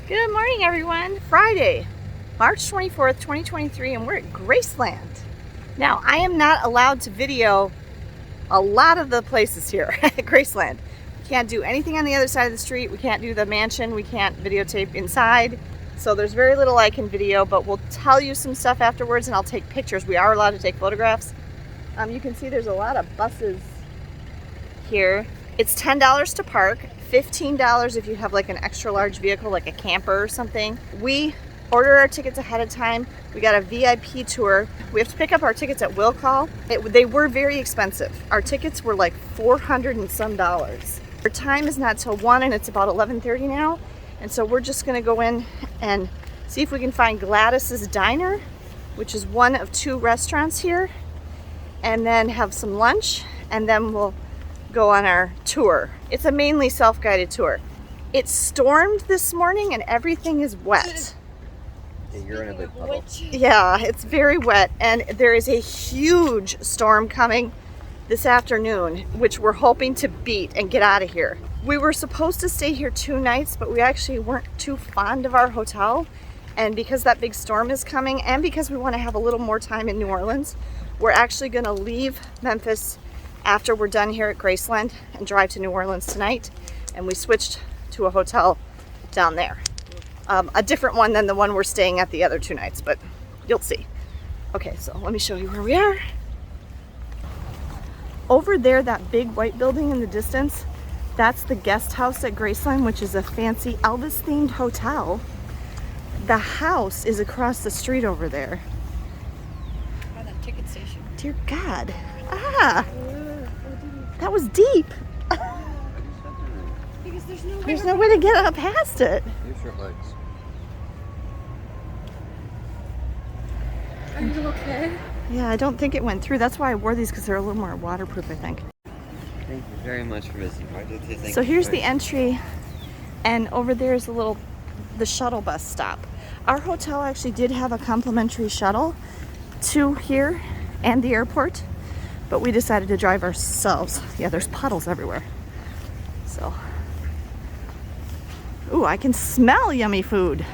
Good morning, everyone. Friday, March 24th, 2023, and we're at Graceland. Now, I am not allowed to video a lot of the places here at Graceland. We can't do anything on the other side of the street. We can't do the mansion. We can't videotape inside. So there's very little I can video, but we'll tell you some stuff afterwards and I'll take pictures. We are allowed to take photographs. You can see there's a lot of buses here. It's $10 to park. $15 if you have like an extra large vehicle like a camper or something. We order our tickets ahead of time. We got a VIP tour. We have to pick up our tickets at will call. They were very expensive. Our tickets were like $400 and some. Our time is not till 1 and it's about 11:30 now. And so we're just gonna go in and see if we can find Gladys's Diner, which is one of 2 restaurants here, and then have some lunch, and then we'll go on our tour. It's a mainly self-guided tour. It stormed this morning and everything is wet. Yeah, you're in a big puddle. Yeah, it's very wet, and there is a huge storm coming this afternoon, which we're hoping to beat and get out of here. We were supposed to stay here 2 nights, but we actually weren't too fond of our hotel, and because that big storm is coming and because we want to have a little more time in New Orleans, we're actually going to leave Memphis after we're done here at Graceland and drive to New Orleans tonight. And we switched to a hotel down there. A different one than the one we're staying at the other 2 nights, but you'll see. Okay, so let me show you where we are. Over there, that big white building in the distance, that's the guest house at Graceland, which is a fancy Elvis themed hotel. The house is across the street over there. By that ticket station. Dear God. Ah! That was deep. Because there's no way to get up past it. Use your legs. Are you okay? Yeah, I don't think it went through. That's why I wore these, because they're a little more waterproof, I think. Thank you very much for visiting. So here's the entry, and over there is the shuttle bus stop. Our hotel actually did have a complimentary shuttle to here and the airport, but we decided to drive ourselves. Yeah, there's puddles everywhere. So, ooh, I can smell yummy food.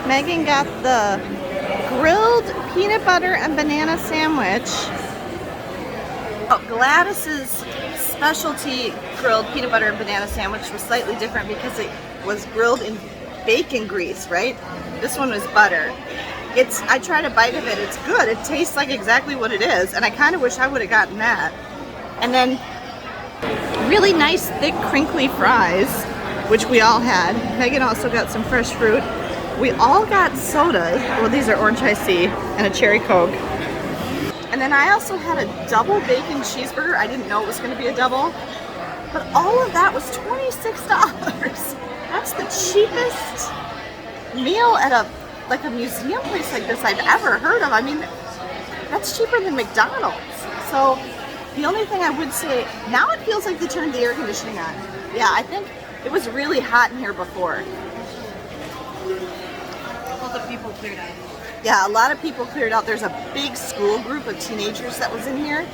Megan got the grilled peanut butter and banana sandwich. Oh, Gladys's specialty grilled peanut butter and banana sandwich was slightly different because it was grilled in bacon grease, right? This one was butter. I tried a bite of it. It's good. It tastes like exactly what it is, and I kind of wish I would have gotten that. And then really nice, thick, crinkly fries, which we all had. Megan also got some fresh fruit. We all got sodas. Well, these are orange iced tea and a cherry Coke. And then I also had a double bacon cheeseburger. I didn't know it was going to be a double, but all of that was $26. That's the cheapest meal at a museum place like this I've ever heard of. I mean, that's cheaper than McDonald's. So the only thing I would say, now it feels like they turned the air conditioning on. Yeah, I think it was really hot in here before. All the people cleared out. Yeah, a lot of people cleared out. There's a big school group of teenagers that was in here.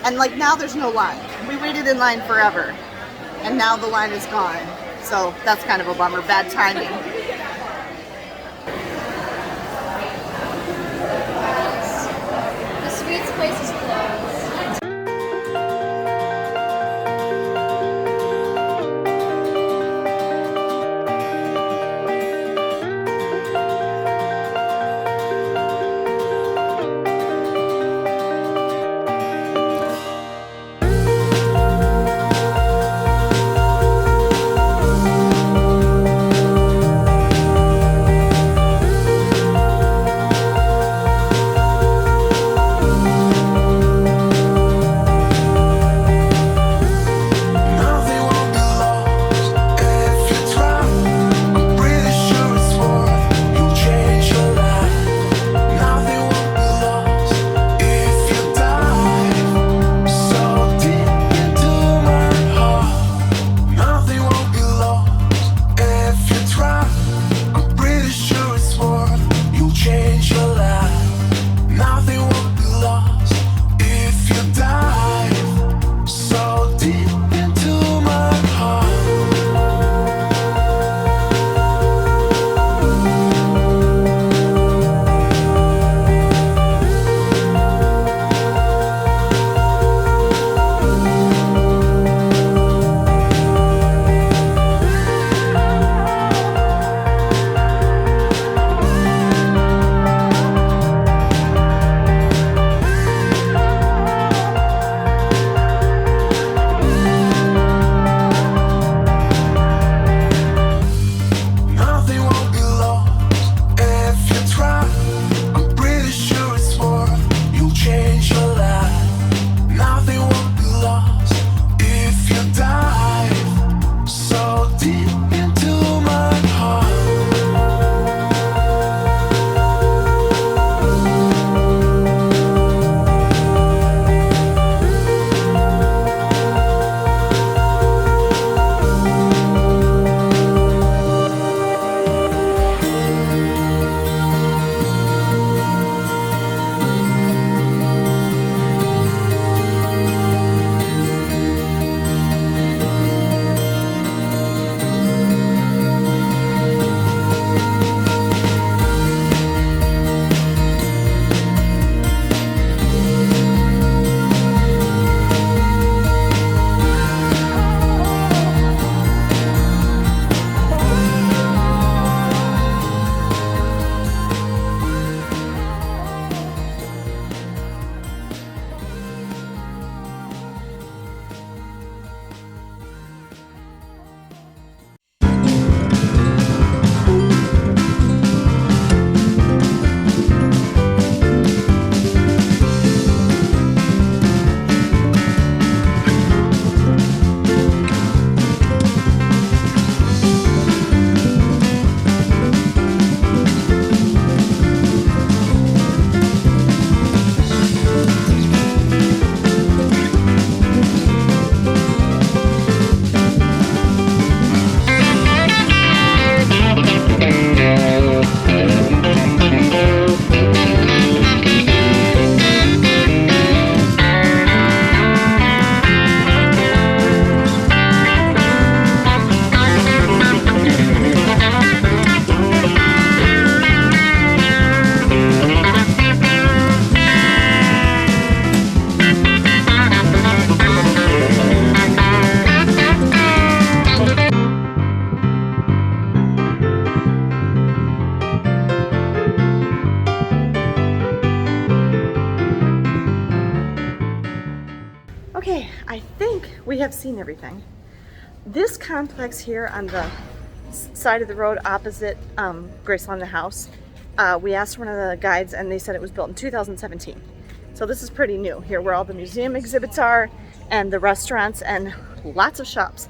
And like now there's no line. We waited in line forever. And now the line is gone. So that's kind of a bummer. Bad timing. The sweets place is closed. we have seen everything. This complex here on the side of the road opposite Graceland, the house, we asked one of the guides and they said it was built in 2017. So this is pretty new here, where all the museum exhibits are and the restaurants and lots of shops.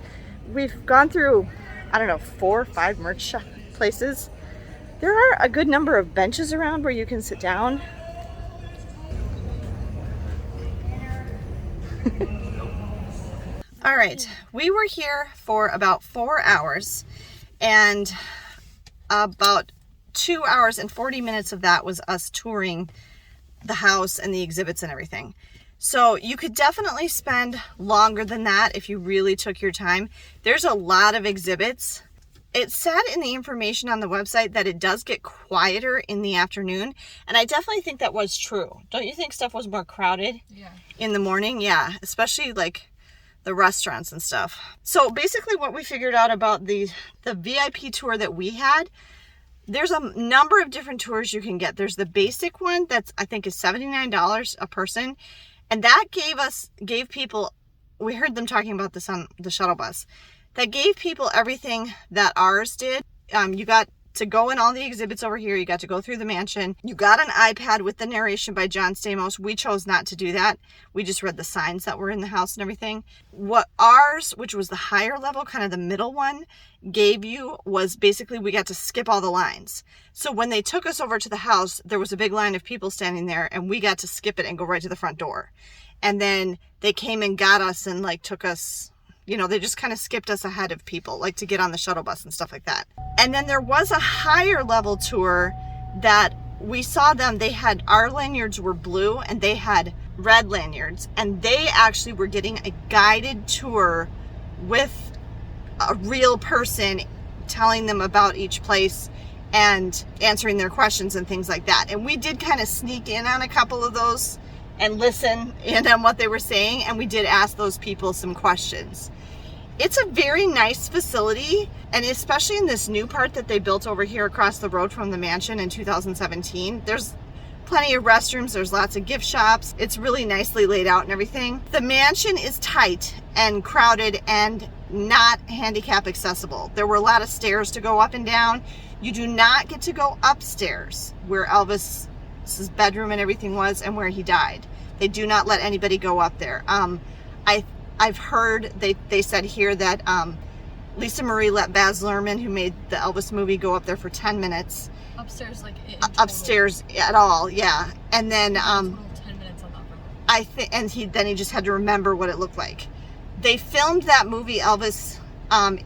We've gone through, I don't know, 4 or 5 merch shop places. There are a good number of benches around where you can sit down. All right, we were here for about 4 hours, and about 2 hours and 40 minutes of that was us touring the house and the exhibits and everything. So you could definitely spend longer than that if you really took your time. There's a lot of exhibits. It said in the information on the website that it does get quieter in the afternoon, and I definitely think that was true. Don't you think stuff was more crowded in the morning? Yeah, especially like the restaurants and stuff. So basically what we figured out about the VIP tour that we had, there's a number of different tours you can get. There's the basic one that's, I think, is $79 a person. And that gave people, we heard them talking about this on the shuttle bus, that gave people everything that ours did. You got to go in all the exhibits over here. You got to go through the mansion. You got an iPad with the narration by John Stamos. We chose not to do that. We just read the signs that were in the house and everything. What ours, which was the higher level, kind of the middle one, gave you was basically we got to skip all the lines. So when they took us over to the house, there was a big line of people standing there, and we got to skip it and go right to the front door. And then they came and got us and like took us, you know, they just kind of skipped us ahead of people, like to get on the shuttle bus and stuff like that. And then there was a higher level tour that we saw them. They had, our lanyards were blue and they had red lanyards, and they actually were getting a guided tour with a real person telling them about each place and answering their questions and things like that. And we did kind of sneak in on a couple of those and listen in on what they were saying, and we did ask those people some questions. It's a very nice facility, and especially in this new part that they built over here across the road from the mansion in 2017. There's plenty of restrooms, there's lots of gift shops. It's really nicely laid out and everything. The mansion is tight and crowded and not handicap accessible. There were a lot of stairs to go up and down. You do not get to go upstairs where Elvis's bedroom and everything was and where he died. They do not let anybody go up there. I've heard they said here that Lisa Marie let Baz Luhrmann, who made the Elvis movie, go up there for 10 minutes. Upstairs, like upstairs at all, yeah. And then 10 minutes on that front. I think, and he just had to remember what it looked like. They filmed that movie Elvis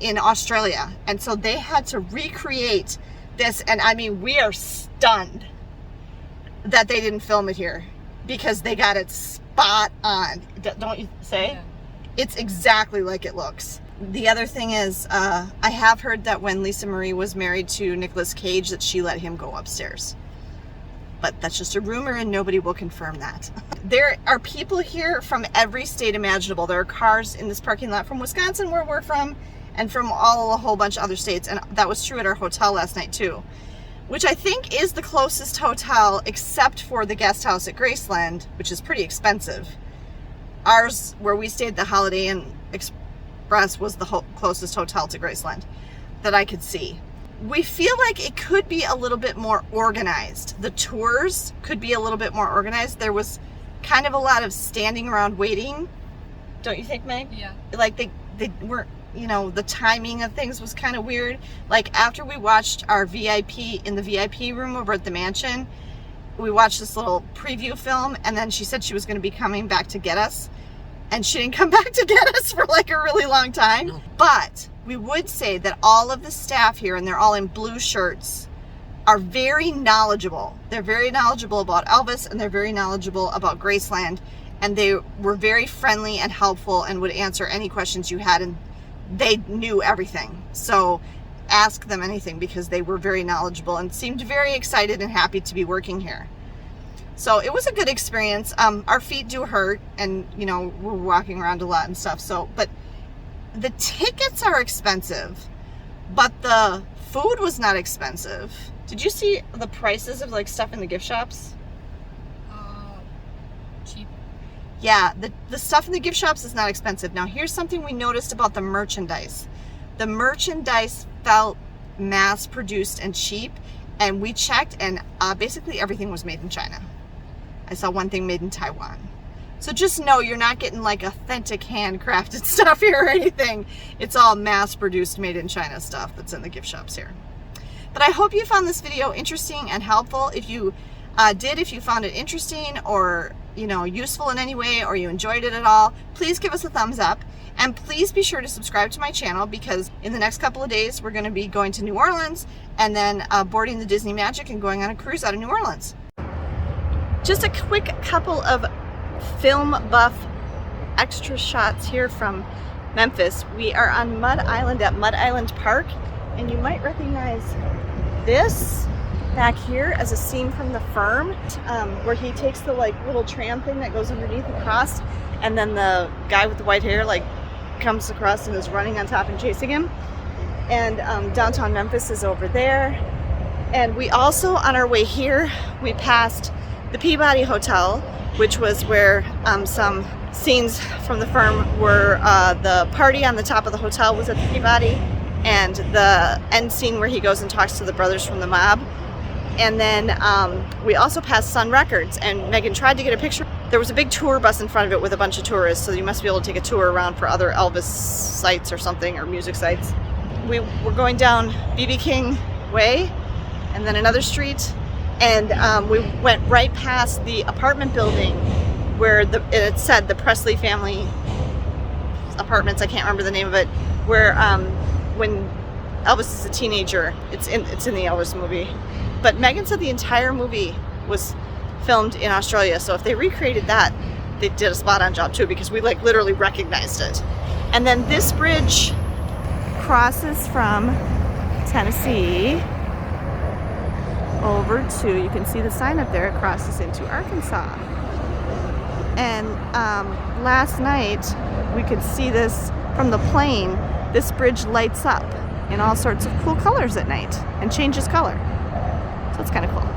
in Australia, and so they had to recreate this. And I mean, we are stunned that they didn't film it here because they got it spot on. Don't you say? Yeah. It's exactly like it looks. The other thing is, I have heard that when Lisa Marie was married to Nicolas Cage, that she let him go upstairs. But that's just a rumor and nobody will confirm that. There are people here from every state imaginable. There are cars in this parking lot from Wisconsin, where we're from, and from a whole bunch of other states. And that was true at our hotel last night too, which I think is the closest hotel except for the guest house at Graceland, which is pretty expensive. Ours, where we stayed, the Holiday Inn Express, was the closest hotel to Graceland that I could see. We feel like it could be a little bit more organized. The tours could be a little bit more organized. There was kind of a lot of standing around waiting. Don't you think, Meg? Yeah. Like they weren't, you know, the timing of things was kind of weird. Like after we watched our VIP in the VIP room over at the mansion, we watched this little preview film, and then she said she was going to be coming back to get us, and she didn't come back to get us for like a really long time. No. But we would say that all of the staff here, and they're all in blue shirts, are very knowledgeable. They're very knowledgeable about Elvis, and they're very knowledgeable about Graceland, and they were very friendly and helpful and would answer any questions you had, and they knew everything. So ask them anything because they were very knowledgeable and seemed very excited and happy to be working here. So it was a good experience. Our feet do hurt, and you know, we're walking around a lot and stuff. So, but the tickets are expensive, but the food was not expensive. Did you see the prices of like stuff in the gift shops? Cheap. Yeah, the stuff in the gift shops is not expensive. Now, here's something we noticed about the merchandise. The merchandise felt mass-produced and cheap, and we checked, and basically everything was made in China. I saw one thing made in Taiwan. So just know you're not getting like authentic handcrafted stuff here or anything. It's all mass-produced, made in China stuff that's in the gift shops here. But I hope you found this video interesting and helpful. If you if you found it interesting or useful in any way, or you enjoyed it at all, please give us a thumbs up. And please be sure to subscribe to my channel, because in the next couple of days we're going to be going to New Orleans and then boarding the Disney Magic and going on a cruise out of New Orleans. Just a quick couple of film buff extra shots here from Memphis. We are on Mud Island at Mud Island Park, and you might recognize this back here as a scene from The Firm, where he takes the little tram thing that goes underneath across, and then the guy with the white hair comes across and is running on top and chasing him. And downtown Memphis is over there. And we also, on our way here, we passed the Peabody Hotel, which was where some scenes from The Firm were. The party on the top of the hotel was at the Peabody, and the end scene where he goes and talks to the brothers from the mob. And then we also passed Sun Records, and Megan tried to get a picture. There was a big tour bus in front of it with a bunch of tourists, so you must be able to take a tour around for other Elvis sites or something, or music sites. We were going down B.B. King Way, and then another street, and we went right past the apartment building where it said the Presley family apartments. I can't remember the name of it. Where when Elvis is a teenager, it's in the Elvis movie. But Megan said the entire movie was filmed in Australia, so if they recreated that, they did a spot-on job too, because we literally recognized it. And then this bridge crosses from Tennessee over to, you can see the sign up there, it crosses into Arkansas. And last night we could see this from the plane. This bridge lights up in all sorts of cool colors at night and changes color. So it's kind of cool.